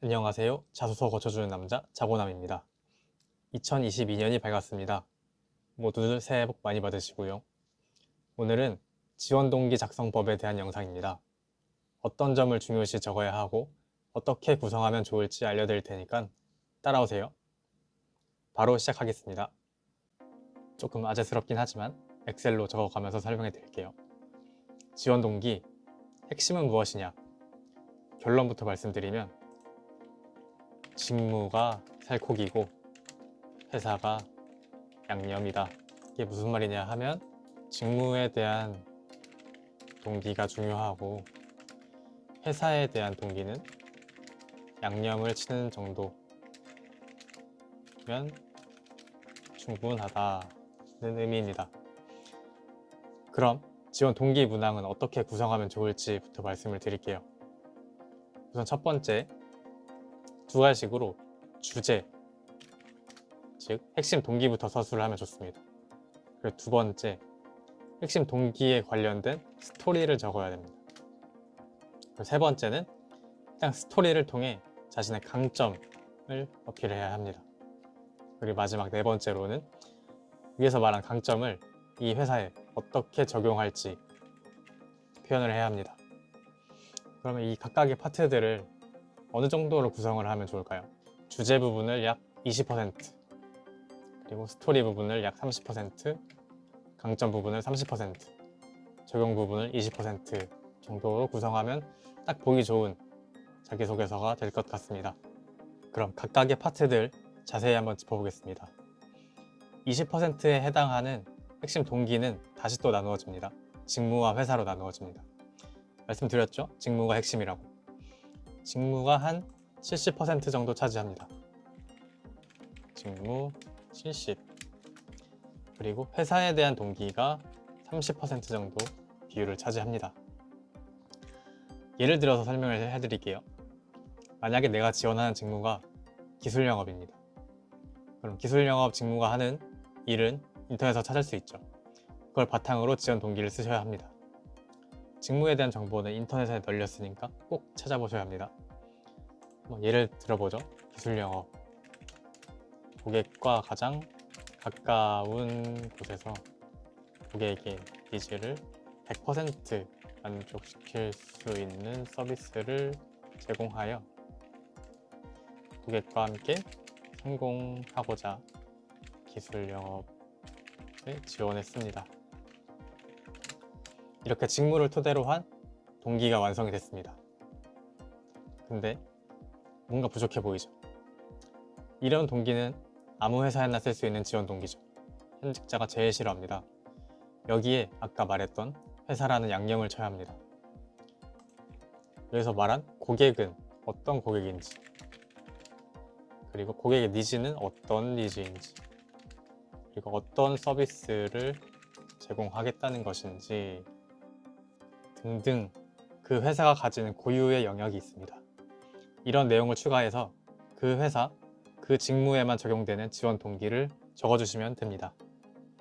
안녕하세요. 자소서 고쳐주는 남자 자고남입니다. 2022년이 밝았습니다. 모두들 새해 복 많이 받으시고요. 오늘은 지원동기 작성법에 대한 영상입니다. 어떤 점을 중요시 적어야 하고 어떻게 구성하면 좋을지 알려드릴 테니까 따라오세요. 바로 시작하겠습니다. 조금 아재스럽긴 하지만 엑셀로 적어가면서 설명해 드릴게요. 지원동기, 핵심은 무엇이냐? 결론부터 말씀드리면 직무가 살코기고 회사가 양념이다. 이게 무슨 말이냐 하면 직무에 대한 동기가 중요하고 회사에 대한 동기는 양념을 치는 정도면 충분하다는 의미입니다. 그럼 지원 동기 문항은 어떻게 구성하면 좋을지부터 말씀을 드릴게요. 우선 첫 번째, 두 가지식으로 주제, 즉 핵심 동기부터 서술을 하면 좋습니다. 그리고 두 번째, 핵심 동기에 관련된 스토리를 적어야 됩니다. 그리고 세 번째는 일단 스토리를 통해 자신의 강점을 어필해야 합니다. 그리고 마지막 네 번째로는 위에서 말한 강점을 이 회사에 어떻게 적용할지 표현을 해야 합니다. 그러면 이 각각의 파트들을 어느 정도로 구성을 하면 좋을까요? 주제 부분을 약 20%, 그리고 스토리 부분을 약 30%, 강점 부분을 30%, 적용 부분을 20% 정도로 구성하면 딱 보기 좋은 자기소개서가 될 것 같습니다. 그럼 각각의 파트들 자세히 한번 짚어보겠습니다. 20%에 해당하는 핵심 동기는 다시 또 나누어집니다. 직무와 회사로 나누어집니다. 말씀드렸죠? 직무가 핵심이라고. 직무가 한 70% 정도 차지합니다. 직무 70. 그리고 회사에 대한 동기가 30% 정도 비율을 차지합니다. 예를 들어서 설명을 해드릴게요. 만약에 내가 지원하는 직무가 기술 영업입니다. 그럼 기술 영업 직무가 하는 일은 인터넷에서 찾을 수 있죠. 그걸 바탕으로 지원 동기를 쓰셔야 합니다. 직무에 대한 정보는 인터넷에 널렸으니까 꼭 찾아보셔야 합니다. 예를 들어보죠. 기술 영업. 고객과 가장 가까운 곳에서 고객의 니즈를 100% 만족시킬 수 있는 서비스를 제공하여 고객과 함께 성공하고자 기술 영업에 지원했습니다. 이렇게 직무를 토대로 한 동기가 완성이 됐습니다. 근데 뭔가 부족해 보이죠? 이런 동기는 아무 회사에나 쓸 수 있는 지원 동기죠. 현직자가 제일 싫어합니다. 여기에 아까 말했던 회사라는 양념을 쳐야 합니다. 여기서 말한 고객은 어떤 고객인지, 그리고 고객의 니즈는 어떤 니즈인지, 그리고 어떤 서비스를 제공하겠다는 것인지 등등 그 회사가 가지는 고유의 영역이 있습니다. 이런 내용을 추가해서 그 회사, 그 직무에만 적용되는 지원 동기를 적어주시면 됩니다.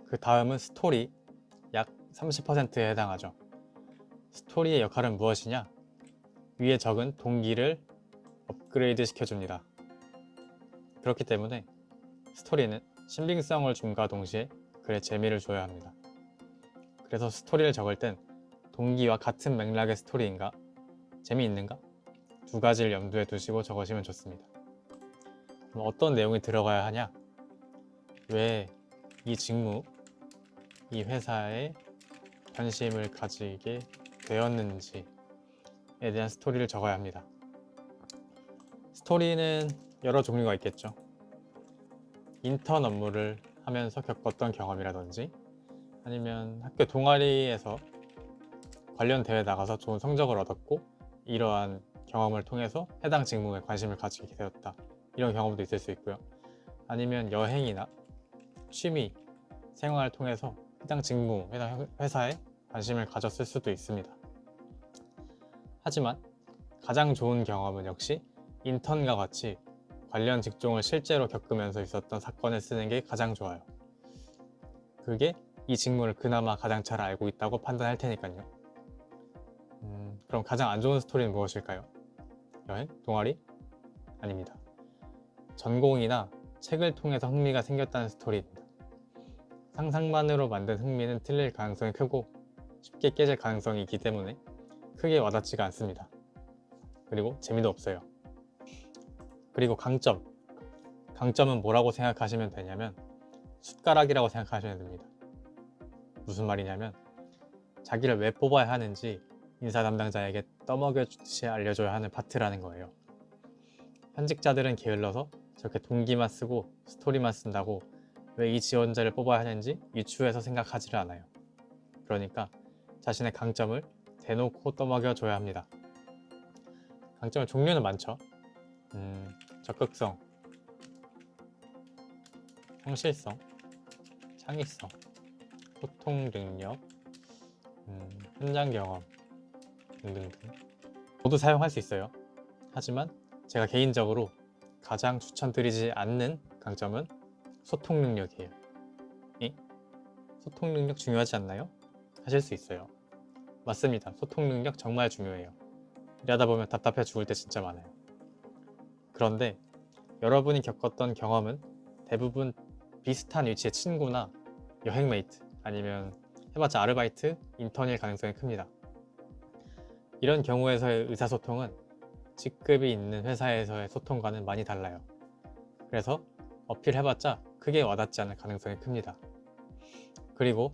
그 다음은 스토리, 약 30%에 해당하죠. 스토리의 역할은 무엇이냐? 위에 적은 동기를 업그레이드 시켜줍니다. 그렇기 때문에 스토리는 신빙성을 줌과 동시에 글의 재미를 줘야 합니다. 그래서 스토리를 적을 땐 동기와 같은 맥락의 스토리인가? 재미있는가? 두 가지를 염두에 두시고 적으시면 좋습니다. 그럼 어떤 내용이 들어가야 하냐? 왜 이 직무, 이 회사에 관심을 가지게 되었는지에 대한 스토리를 적어야 합니다. 스토리는 여러 종류가 있겠죠. 인턴 업무를 하면서 겪었던 경험이라든지 아니면 학교 동아리에서 관련 대회 나가서 좋은 성적을 얻었고 이러한 경험을 통해서 해당 직무에 관심을 가지게 되었다. 이런 경험도 있을 수 있고요. 아니면 여행이나 취미, 생활을 통해서 해당 직무, 해당 회사에 관심을 가졌을 수도 있습니다. 하지만 가장 좋은 경험은 역시 인턴과 같이 관련 직종을 실제로 겪으면서 있었던 사건을 쓰는 게 가장 좋아요. 그게 이 직무를 그나마 가장 잘 알고 있다고 판단할 테니까요. 그럼 가장 안 좋은 스토리는 무엇일까요? 여행? 동아리? 아닙니다. 전공이나 책을 통해서 흥미가 생겼다는 스토리입니다. 상상만으로 만든 흥미는 틀릴 가능성이 크고 쉽게 깨질 가능성이 있기 때문에 크게 와닿지가 않습니다. 그리고 재미도 없어요. 그리고 강점은 뭐라고 생각하시면 되냐면 숟가락이라고 생각하시면 됩니다. 무슨 말이냐면 자기를 왜 뽑아야 하는지 인사 담당자에게 떠먹여주듯이 알려줘야 하는 파트라는 거예요. 현직자들은 게을러서 저렇게 동기만 쓰고 스토리만 쓴다고 왜 이 지원자를 뽑아야 하는지 유추해서 생각하지를 않아요. 그러니까 자신의 강점을 대놓고 떠먹여줘야 합니다. 강점의 종류는 많죠. 적극성, 성실성, 창의성, 소통 능력, 현장 경험 등등등 모두 사용할 수 있어요. 하지만 제가 개인적으로 가장 추천드리지 않는 강점은 소통 능력이에요. 소통 능력 중요하지 않나요? 하실 수 있어요. 맞습니다. 소통 능력 정말 중요해요. 일하다 보면 답답해 죽을 때 진짜 많아요. 그런데 여러분이 겪었던 경험은 대부분 비슷한 위치의 친구나 여행 메이트 아니면 해봤자 아르바이트, 인턴일 가능성이 큽니다. 이런 경우에서의 의사소통은 직급이 있는 회사에서의 소통과는 많이 달라요. 그래서 어필해봤자 크게 와닿지 않을 가능성이 큽니다. 그리고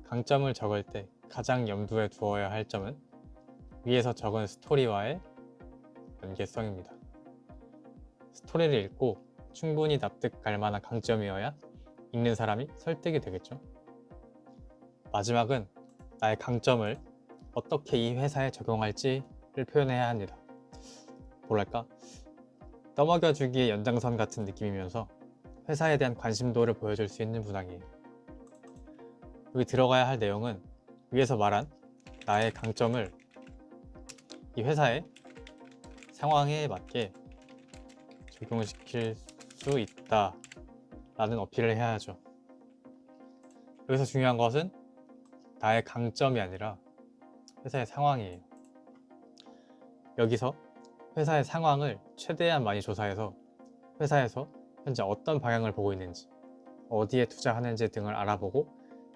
강점을 적을 때 가장 염두에 두어야 할 점은 위에서 적은 스토리와의 연계성입니다. 스토리를 읽고 충분히 납득할 만한 강점이어야 읽는 사람이 설득이 되겠죠. 마지막은 나의 강점을 어떻게 이 회사에 적용할지를 표현해야 합니다. 뭐랄까? 떠먹여주기의 연장선 같은 느낌이면서 회사에 대한 관심도를 보여줄 수 있는 문항이에요. 여기 들어가야 할 내용은 위에서 말한 나의 강점을 이 회사의 상황에 맞게 적용시킬 수 있다 라는 어필을 해야 하죠. 여기서 중요한 것은 나의 강점이 아니라 회사의 상황이에요. 여기서 회사의 상황을 최대한 많이 조사해서 회사에서 현재 어떤 방향을 보고 있는지, 어디에 투자하는지 등을 알아보고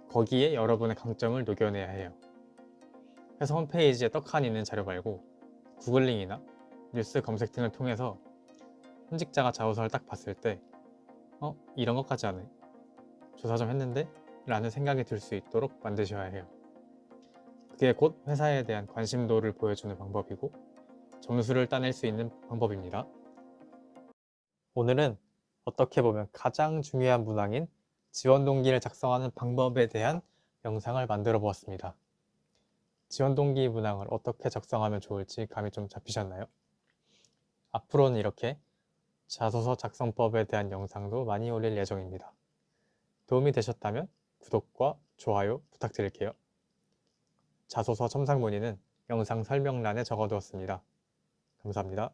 거기에 여러분의 강점을 녹여내야 해요. 회사 홈페이지에 떡하니 있는 자료 말고 구글링이나 뉴스 검색 등을 통해서 현직자가 자소서를 딱 봤을 때 이런 것까지 안 해? 조사 좀 했는데? 라는 생각이 들 수 있도록 만드셔야 해요. 그게 곧 회사에 대한 관심도를 보여주는 방법이고 점수를 따낼 수 있는 방법입니다. 오늘은 어떻게 보면 가장 중요한 문항인 지원 동기를 작성하는 방법에 대한 영상을 만들어 보았습니다. 지원 동기 문항을 어떻게 작성하면 좋을지 감이 좀 잡히셨나요? 앞으로는 이렇게 자소서 작성법에 대한 영상도 많이 올릴 예정입니다. 도움이 되셨다면 구독과 좋아요 부탁드릴게요. 자소서 첨삭 문의는 영상 설명란에 적어두었습니다. 감사합니다.